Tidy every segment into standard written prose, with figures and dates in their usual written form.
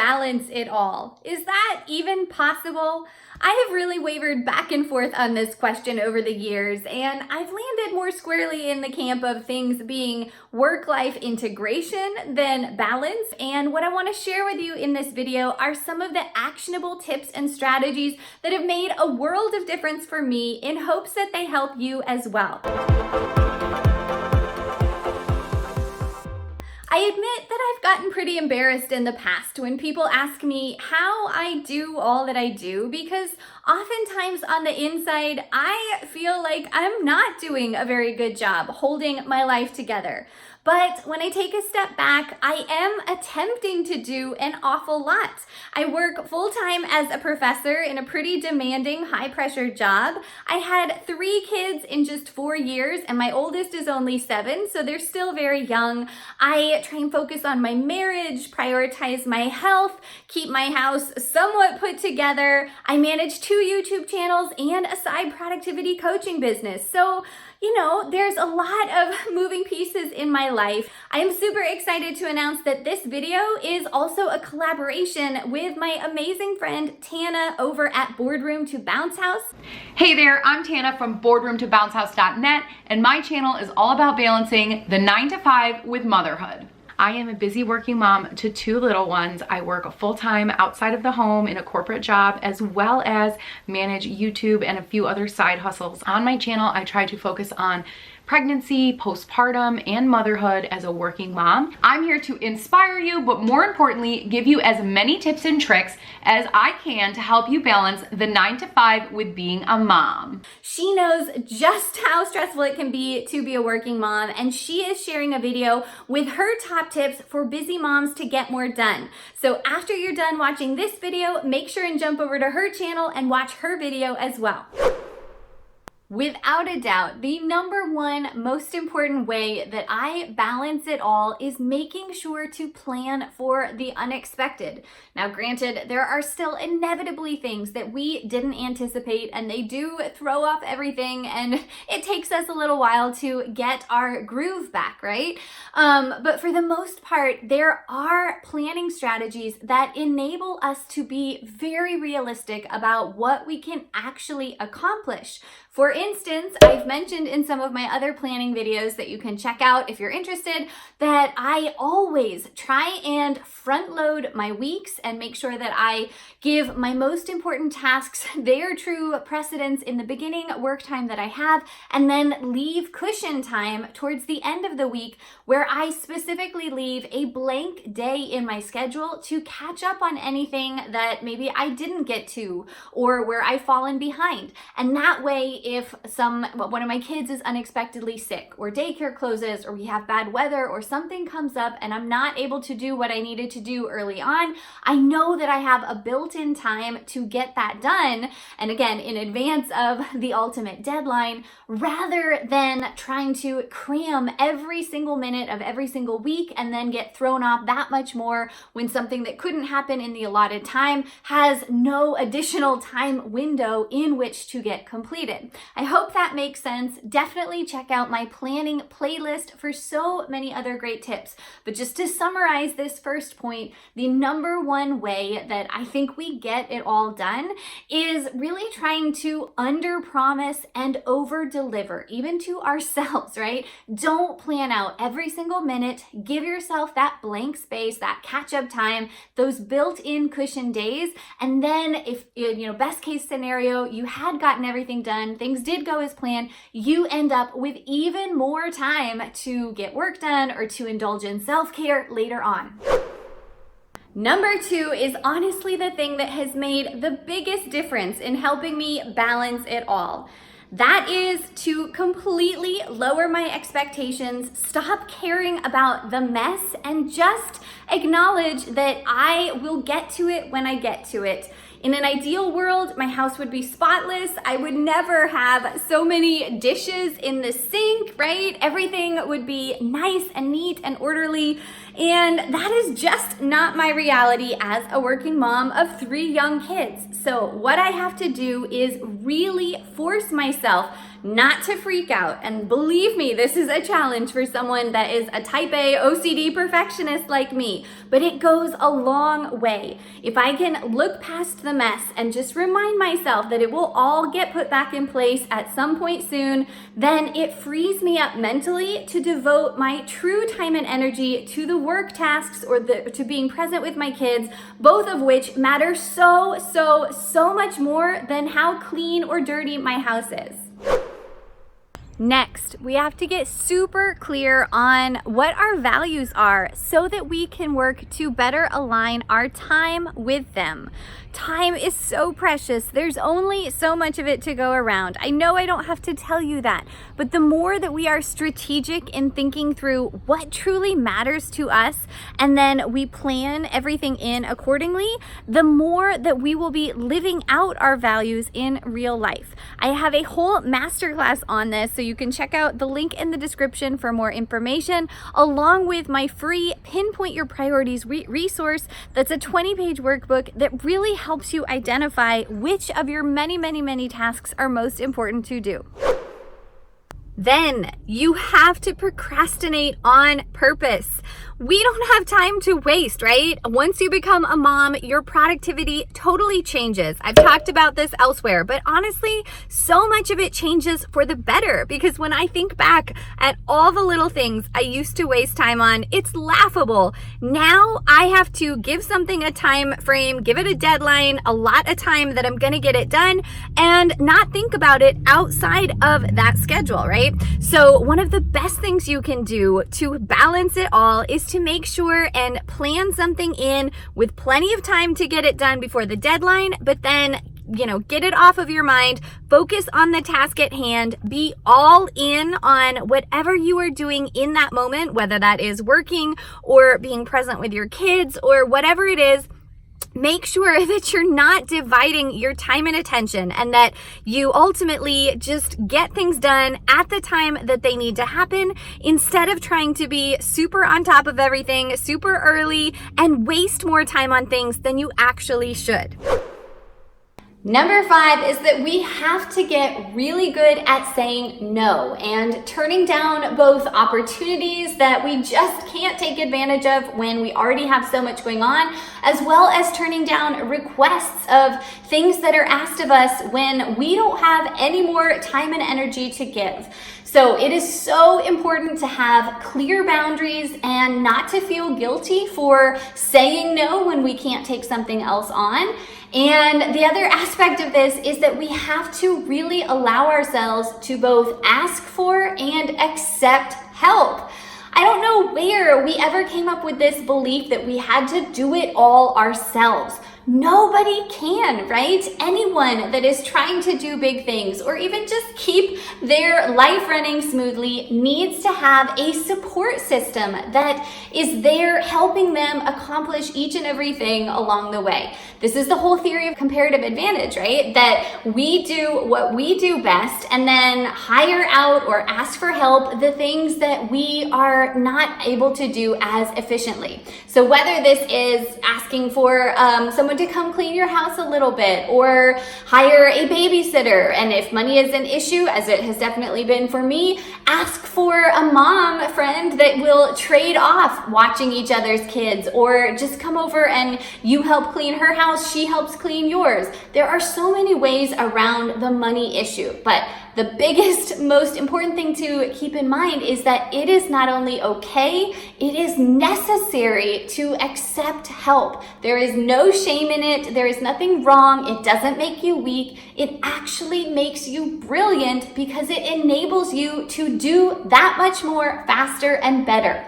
balance it all? Is that even possible? I have really wavered back and forth on this question over the years, and I've landed more squarely in the camp of things being work-life integration than balance. And what I want to share with you in this video are some of the actionable tips and strategies that have made a world of difference for me in hopes that they help you as well. I admit that I've gotten pretty embarrassed in the past when people ask me how I do all that I do, because oftentimes on the inside, I feel like I'm not doing a very good job holding my life together. But when I take a step back, I am attempting to do an awful lot. I work full-time as a professor in a pretty demanding, high-pressure job. I had 3 kids in just 4 years, and my oldest is only 7, so they're still very young. I try and focus on my marriage, prioritize my health, keep my house somewhat put together. I manage 2 YouTube channels and a side productivity coaching business. So, you know, there's a lot of moving pieces in my life. I am super excited to announce that this video is also a collaboration with my amazing friend Tana over at Boardroom to Bounce House. Hey there, I'm Tana from boardroomtobouncehouse.net, and my channel is all about balancing the 9 to 5 with motherhood. I am a busy working mom to 2 little ones. I work full-time outside of the home in a corporate job, as well as manage YouTube and a few other side hustles. On my channel, I try to focus on pregnancy, postpartum, and motherhood as a working mom. I'm here to inspire you, but more importantly, give you as many tips and tricks as I can to help you balance the 9 to 5 with being a mom. She knows just how stressful it can be to be a working mom, and she is sharing a video with her top tips for busy moms to get more done. So after you're done watching this video, make sure and jump over to her channel and watch her video as well. Without a doubt, the number one most important way that I balance it all is making sure to plan for the unexpected. Now, granted, there are still inevitably things that we didn't anticipate, and they do throw off everything, and it takes us a little while to get our groove back, right? But for the most part, there are planning strategies that enable us to be very realistic about what we can actually accomplish. For instance, I've mentioned in some of my other planning videos that you can check out if you're interested, that I always try and front load my weeks and make sure that I give my most important tasks their true precedence in the beginning work time that I have, and then leave cushion time towards the end of the week where I specifically leave a blank day in my schedule to catch up on anything that maybe I didn't get to or where I've fallen behind. And that way, if one of my kids is unexpectedly sick, or daycare closes, or we have bad weather, or something comes up and I'm not able to do what I needed to do early on, I know that I have a built-in time to get that done, and again, in advance of the ultimate deadline, rather than trying to cram every single minute of every single week and then get thrown off that much more when something that couldn't happen in the allotted time has no additional time window in which to get completed. I hope that makes sense. Definitely check out my planning playlist for so many other great tips. But just to summarize this first point, the number one way that I think we get it all done is really trying to under-promise and over-deliver, even to ourselves, right? Don't plan out every single minute. Give yourself that blank space, that catch-up time, those built-in cushion days, and then if, best case scenario, you had gotten everything done, things did go as planned, you end up with even more time to get work done or to indulge in self-care later on. Number 2 is honestly the thing that has made the biggest difference in helping me balance it all. That is to completely lower my expectations, stop caring about the mess, and just acknowledge that I will get to it when I get to it. In an ideal world, my house would be spotless. I would never have so many dishes in the sink, right? Everything would be nice and neat and orderly. And that is just not my reality as a working mom of 3 young kids. So what I have to do is really force myself not to freak out. And believe me, this is a challenge for someone that is a type A OCD perfectionist like me, but it goes a long way. If I can look past the mess and just remind myself that it will all get put back in place at some point soon, then it frees me up mentally to devote my true time and energy to the work tasks or to being present with my kids, both of which matter so much more than how clean or dirty my house is. Next, we have to get super clear on what our values are so that we can work to better align our time with them. Time is so precious. There's only so much of it to go around. I know I don't have to tell you that, but the more that we are strategic in thinking through what truly matters to us, and then we plan everything in accordingly, the more that we will be living out our values in real life. I have a whole masterclass on this, so you can check out the link in the description for more information, along with my free Pinpoint Your Priorities resource that's a 20-page workbook that really helps you identify which of your many tasks are most important to do. Then you have to procrastinate on purpose. We don't have time to waste, right? Once you become a mom, your productivity totally changes. I've talked about this elsewhere, but honestly, so much of it changes for the better, because when I think back at all the little things I used to waste time on, it's laughable. Now I have to give something a time frame, give it a deadline, a lot of time that I'm gonna get it done, and not think about it outside of that schedule, right? So one of the best things you can do to balance it all is to make sure and plan something in with plenty of time to get it done before the deadline, but then get it off of your mind, focus on the task at hand, be all in on whatever you are doing in that moment, whether that is working or being present with your kids or whatever it is. Make sure that you're not dividing your time and attention, and that you ultimately just get things done at the time that they need to happen, instead of trying to be super on top of everything super early and waste more time on things than you actually should. Number 5 is that we have to get really good at saying no and turning down both opportunities that we just can't take advantage of when we already have so much going on, as well as turning down requests of things that are asked of us when we don't have any more time and energy to give. So it is so important to have clear boundaries and not to feel guilty for saying no when we can't take something else on. And the other aspect of this is that we have to really allow ourselves to both ask for and accept help. I don't know where we ever came up with this belief that we had to do it all ourselves. Nobody can, right? Anyone that is trying to do big things or even just keep their life running smoothly needs to have a support system that is there helping them accomplish each and everything along the way. This is the whole theory of comparative advantage, right? That we do what we do best and then hire out or ask for help the things that we are not able to do as efficiently. So whether this is asking for someone to come clean your house a little bit, or hire a babysitter, and if money is an issue, as it has definitely been for me, ask for a mom friend that will trade off watching each other's kids, or just come over and you help clean her house, she helps clean yours. There are so many ways around the money issue, but the biggest, most important thing to keep in mind is that it is not only okay, it is necessary to accept help. There is no shame in it. There is nothing wrong. It doesn't make you weak. It actually makes you brilliant because it enables you to do that much more faster and better.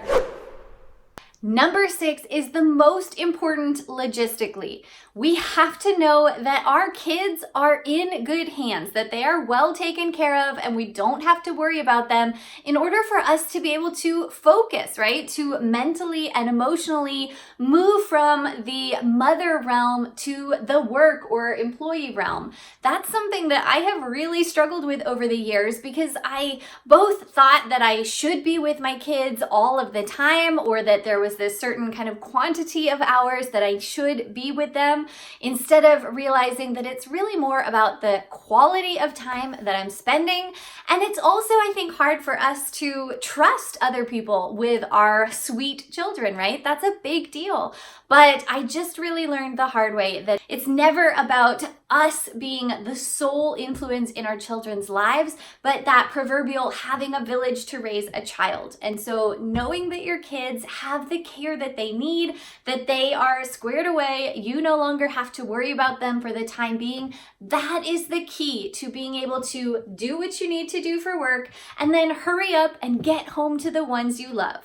Number 6 is the most important logistically. We have to know that our kids are in good hands, that they are well taken care of, and we don't have to worry about them in order for us to be able to focus, right? To mentally and emotionally move from the mother realm to the work or employee realm. That's something that I have really struggled with over the years, because I both thought that I should be with my kids all of the time, or that there was was this certain kind of quantity of hours that I should be with them, instead of realizing that it's really more about the quality of time that I'm spending. And it's also, I think, hard for us to trust other people with our sweet children, right? That's a big deal. But I just really learned the hard way that it's never about us being the sole influence in our children's lives, but that proverbial having a village to raise a child. And so knowing that your kids have the care that they need, that they are squared away, you no longer have to worry about them for the time being, that is the key to being able to do what you need to do for work and then hurry up and get home to the ones you love.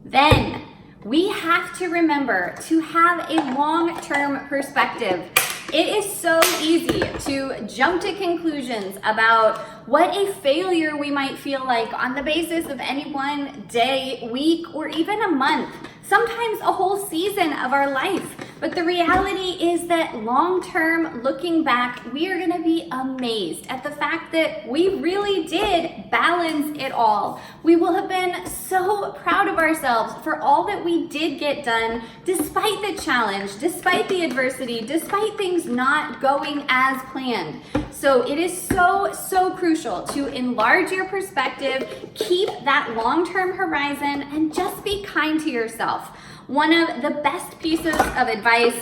Then we have to remember to have a long-term perspective. It is so easy to jump to conclusions about what a failure we might feel like on the basis of any one day, week, or even a month, sometimes a whole season of our life. But the reality is that long-term, looking back, we are gonna be amazed at the fact that we really did balance it all. We will have been so proud of ourselves for all that we did get done, despite the challenge, despite the adversity, despite things not going as planned. So it is so crucial to enlarge your perspective, keep that long-term horizon, and just be kind to yourself. One of the best pieces of advice,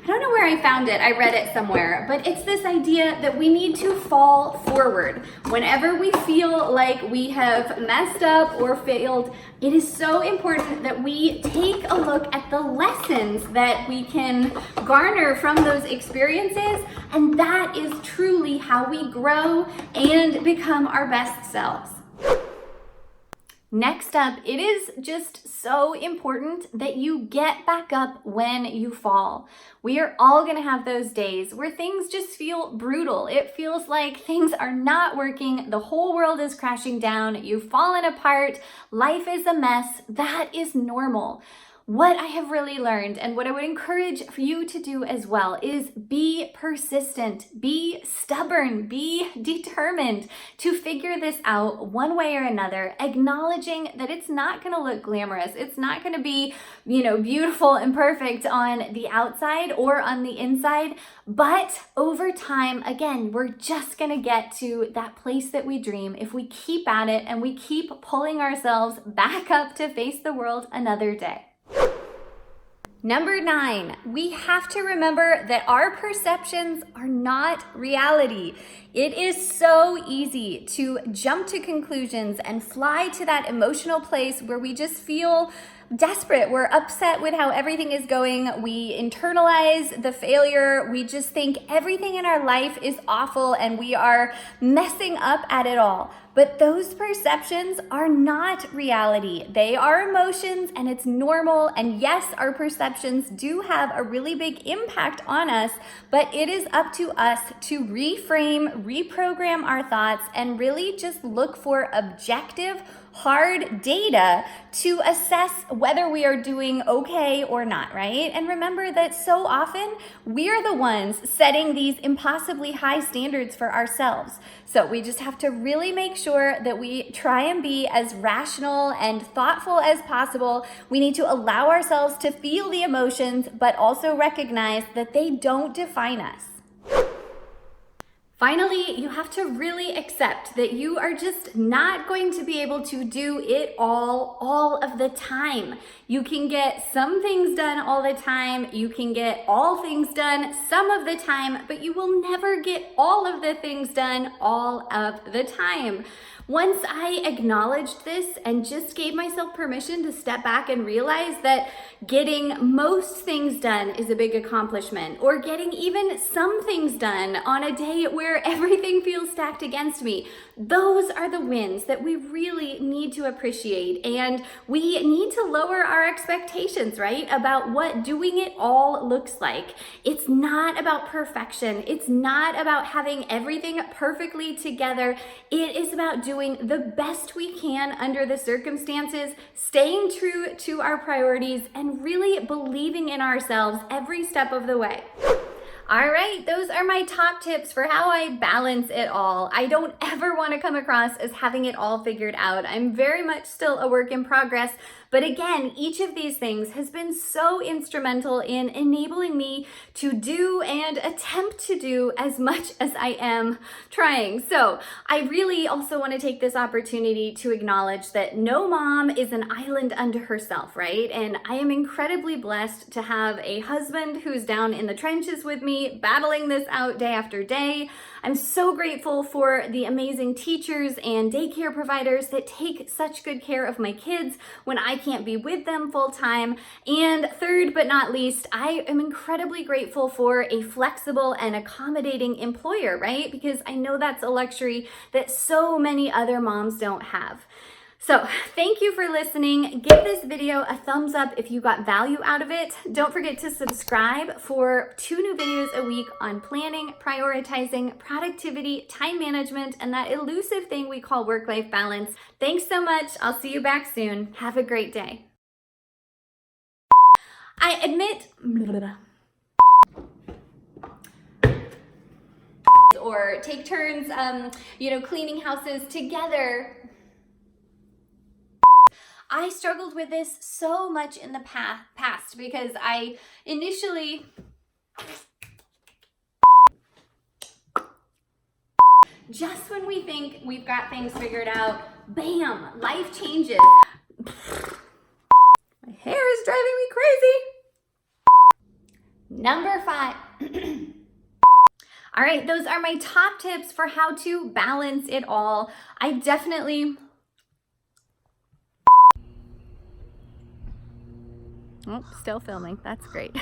I don't know where I found it, I read it somewhere, but it's this idea that we need to fall forward. Whenever we feel like we have messed up or failed, it is so important that we take a look at the lessons that we can garner from those experiences, and that is truly how we grow and become our best selves. Next up, it is just so important that you get back up when you fall. We are all gonna have those days where things just feel brutal. It feels like things are not working, the whole world is crashing down, you've fallen apart, life is a mess. That is normal. What I have really learned, and what I would encourage for you to do as well, is be persistent, be stubborn, be determined to figure this out one way or another, acknowledging that it's not going to look glamorous. It's not going to be, beautiful and perfect on the outside or on the inside, but over time, again, we're just going to get to that place that we dream if we keep at it and we keep pulling ourselves back up to face the world another day. Number 9, we have to remember that our perceptions are not reality. It is so easy to jump to conclusions and fly to that emotional place where we just feel desperate. We're upset with how everything is going. We internalize the failure. We just think everything in our life is awful and we are messing up at it all. But those perceptions are not reality. They are emotions and it's normal. And yes, our perceptions do have a really big impact on us, but it is up to us to reframe, reprogram our thoughts, and really just look for objective, hard data to assess whether we are doing okay or not, right? And remember that so often we are the ones setting these impossibly high standards for ourselves. So we just have to really make sure that we try and be as rational and thoughtful as possible. We need to allow ourselves to feel the emotions, but also recognize that they don't define us. Finally, you have to really accept that you are just not going to be able to do it all of the time. You can get some things done all the time. You can get all things done some of the time, but you will never get all of the things done all of the time. Once I acknowledged this and just gave myself permission to step back and realize that getting most things done is a big accomplishment, or getting even some things done on a day where everything feels stacked against me, those are the wins that we really need to appreciate. And we need to lower our expectations, right, about what doing it all looks like. It's not about perfection. It's not about having everything perfectly together. It is about doing the best we can under the circumstances, staying true to our priorities, and really believing in ourselves every step of the way. All right, those are my top tips for how I balance it all. I don't ever want to come across as having it all figured out. I'm very much still a work in progress. But again, each of these things has been so instrumental in enabling me to do and attempt to do as much as I am trying. So I really also want to take this opportunity to acknowledge that no mom is an island unto herself, right? And I am incredibly blessed to have a husband who's down in the trenches with me, battling this out day after day. I'm so grateful for the amazing teachers and daycare providers that take such good care of my kids when I can't be with them full time. And third but not least, I am incredibly grateful for a flexible and accommodating employer, right? Because I know that's a luxury that so many other moms don't have. So thank you for listening. Give this video a thumbs up if you got value out of it. Don't forget to subscribe for 2 new videos a week on planning, prioritizing, productivity, time management, and that elusive thing we call work-life balance. Thanks so much. I'll see you back soon. Have a great day. I admit, or take turns, cleaning houses together. I struggled with this so much in the past because I initially just when we think we've got things figured out, bam, life changes. My hair is driving me crazy. Number 5. All right, those are my top tips for how to balance it all. I definitely... Oh, still filming. That's great.